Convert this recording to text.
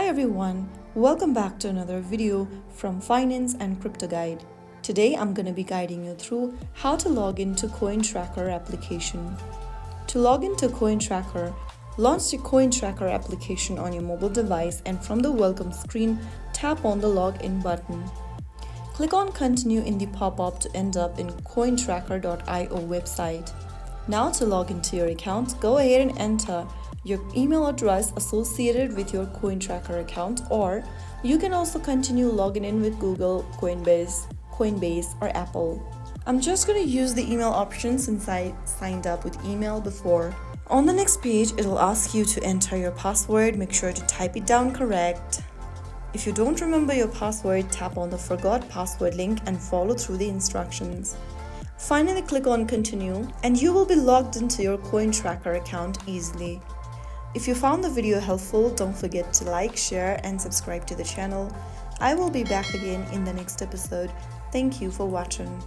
Hi everyone, welcome back to another video from Finance and Crypto Guide. Today I'm going to be guiding you through how to log into CoinTracker application. To log into CoinTracker, launch the CoinTracker application on your mobile device and from the welcome screen, tap on the login button. Click on continue in the pop-up to end up in cointracker.io website. Now to log into your account, go ahead and enter your email address associated with your CoinTracker account, or you can also continue logging in with Google, Coinbase or Apple. I'm just going to use the email option since I signed up with email before. On the next page, it will ask you to enter your password. Make sure to type it down correct. If you don't remember your password, tap on the forgot password link and follow through the instructions. Finally, click on continue and you will be logged into your CoinTracker account easily. If you found the video helpful, don't forget to like, share and subscribe to the channel. I will be back again in the next episode. Thank you for watching.